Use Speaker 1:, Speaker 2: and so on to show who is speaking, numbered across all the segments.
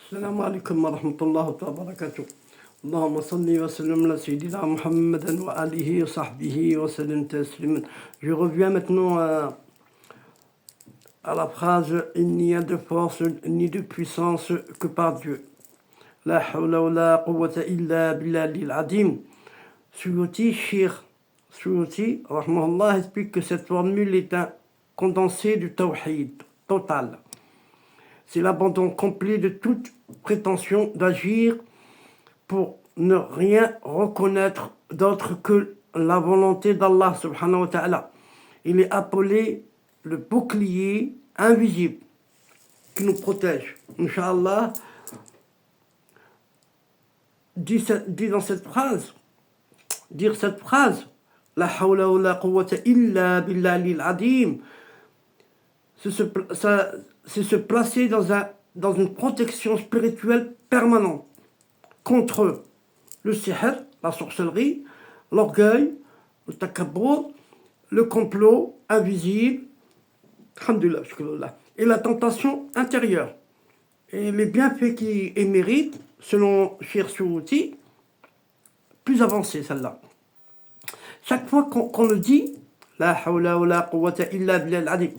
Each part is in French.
Speaker 1: السلام عليكم ورحمة الله وبركاته. اللهم صل وسلم على سيدنا محمد وآله وصحبه وسلم تسليما. Je reviens maintenant à la phrase « Il n'y a de force ni de puissance que par Dieu ». La hawla wa la quwwata illa billahil adim. Suyuti, rahmahullah, explique que cette formule est un condensé du tawhid total. C'est l'abandon complet de toute prétention d'agir pour ne rien reconnaître d'autre que la volonté d'Allah subhanahu wa ta'ala. Il est appelé le bouclier invisible qui nous protège. Inch'Allah, dire cette phrase, la hawla wa la quwwata illa billahil adim, c'est se placer dans une protection spirituelle permanente contre le sihr, la sorcellerie, l'orgueil, le takabbur, le complot invisible, alhamdulillah, shukrillah, et la tentation intérieure. Et les bienfaits qui méritent, selon Cheikh Suyuti, plus avancés, celle-là. Chaque fois qu'on le dit, la hawla wa la quwwata illa billahil adim,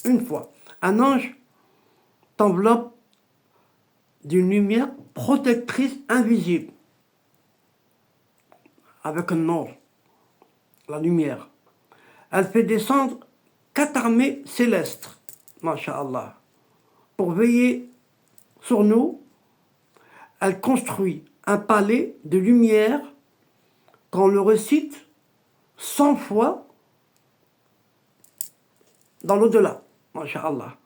Speaker 1: une fois, un ange t'enveloppe d'une lumière protectrice invisible, avec un ange, la lumière. Elle fait descendre 4 armées célestes, masha'Allah, pour veiller sur nous. Elle construit un palais de lumière qu'on le récite 100 fois dans l'au-delà, masha'Allah.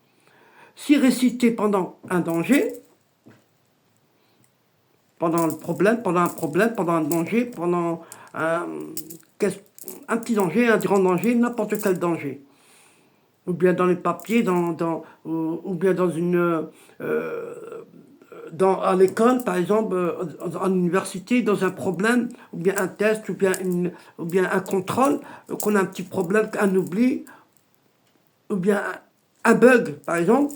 Speaker 1: Si récité pendant un danger, pendant un problème, pendant un danger, pendant un petit danger, un grand danger, n'importe quel danger, ou bien dans les papiers, ou bien à l'école, par exemple, à l'université, dans un problème, ou bien un test, ou bien un contrôle, qu'on a un petit problème, un oubli, ou bien un bug, par exemple,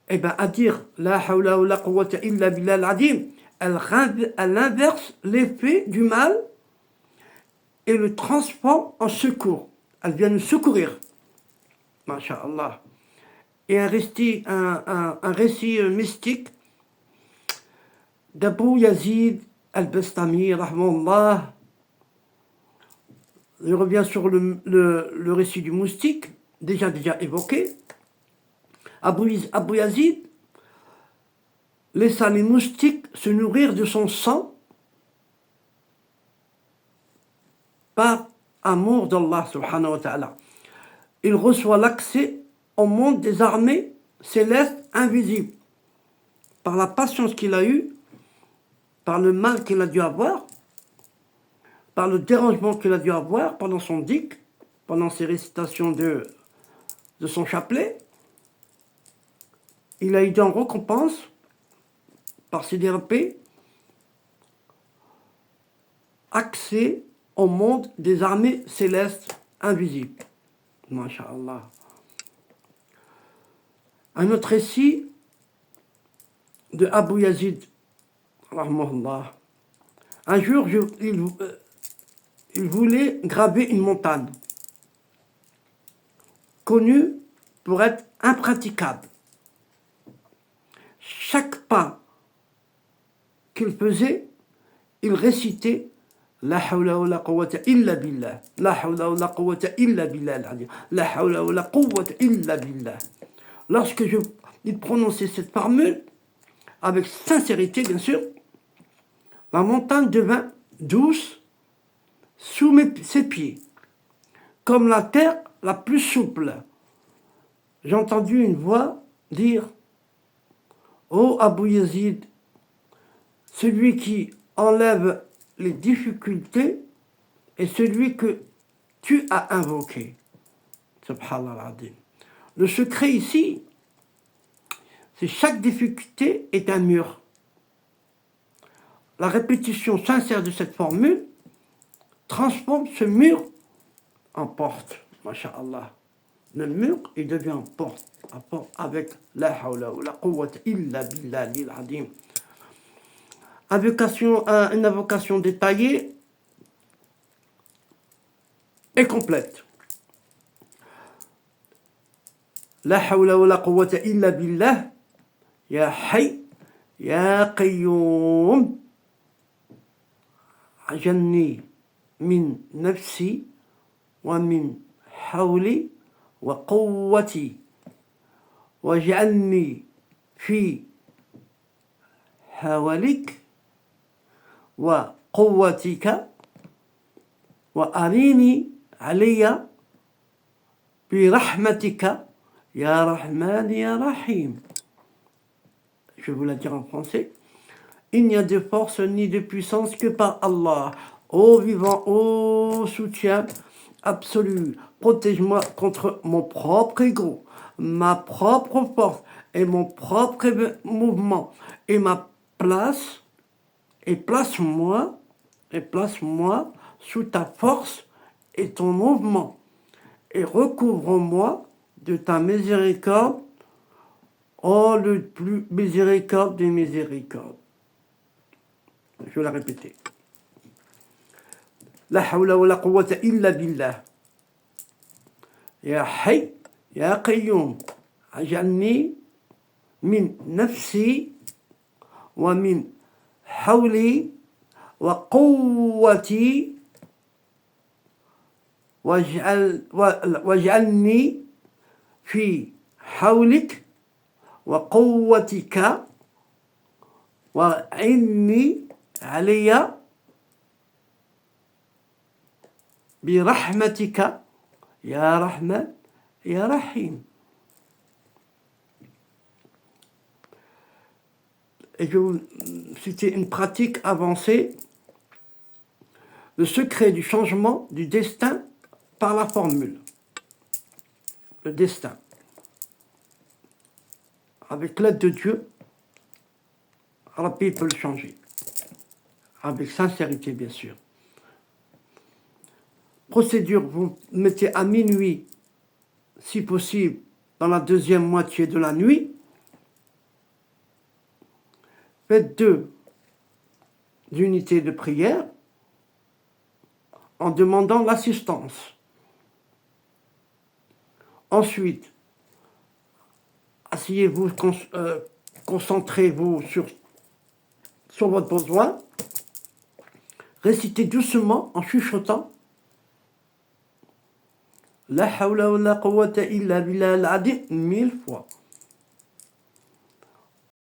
Speaker 1: et bien à dire la hawla wa la quwwata illa billahil adim, elle inverse l'effet du mal et le transforme en secours. Elle vient nous secourir, masha'Allah. Et un récit mystique d'Abu Yazid al-Bastami, rahmahullah. Je reviens sur le récit du moustique, déjà évoqué. Abu Yazid laissa les moustiques se nourrir de son sang par amour d'Allah subhanahu wa ta'ala. Il reçoit l'accès au monde des armées célestes invisibles par la patience qu'il a eue, par le mal qu'il a dû avoir, par le dérangement qu'il a dû avoir pendant son dhikr, pendant ses récitations de son chapelet. Il a eu en récompense, par ses dérapés, accès au monde des armées célestes invisibles. Masha'Allah. Un autre récit de Abu Yazid, rahmahullah. Un jour, il voulait graver une montagne, connue pour être impraticable. Chaque pas qu'il faisait, il récitait la hawla wa la quwwata illa billah, la hawla wa la quwwata illa billah, la hawla wa la quwwata illa billah. Lorsque il prononçait cette formule, avec sincérité bien sûr, la montagne devint douce sous ses pieds, comme la terre la plus souple. J'ai entendu une voix dire: ô Abu Yazid, celui qui enlève les difficultés est celui que tu as invoqué. Subhanallah. Le secret ici, c'est chaque difficulté est un mur. La répétition sincère de cette formule transforme ce mur en porte, masha'Allah, le mur, il devient porte à porte avec la hawla wa la quwwata illa billah l'azim. Une invocation détaillée et complète. La hawla wa la quwwata illa billah, ya hayy, ya qayyum, ajanni min nafsi wa min hawli wa quwwati waj'alni fi hawlik wa quwwatika wa arini alayya bi rahmatika ya rahman ya rahim. Je vais vous la dire en français. Il n'y a de force ni de puissance que par Allah. Ô vivant, ô soutien absolu, protège-moi contre mon propre ego, ma propre force et mon propre mouvement et ma place, et place-moi sous ta force et ton mouvement, et recouvre-moi de ta miséricorde, ô le plus miséricorde des miséricordes. Je vais la répéter. La hawla wa la quwwata illa billah. Ya hayy, ya qayyum, ajalni min nafsi wa min hawli wa quwwati waj'alni fi hawlik wa quwwatika wa inni alayya bi rahmatika ya rahman ya rahim. Et je vais vous citer une pratique avancée, le secret du changement du destin par la formule. Le destin. Avec l'aide de Dieu, Rabbi peut le changer. Avec sincérité, bien sûr. Procédure, vous mettez à minuit, si possible, dans la deuxième moitié de la nuit. Faites 2 unités de prière en demandant l'assistance. Ensuite, asseyez-vous, concentrez-vous sur votre besoin. Récitez doucement en chuchotant La hawla wa la quwwata illa billah al-azim 1000 fois.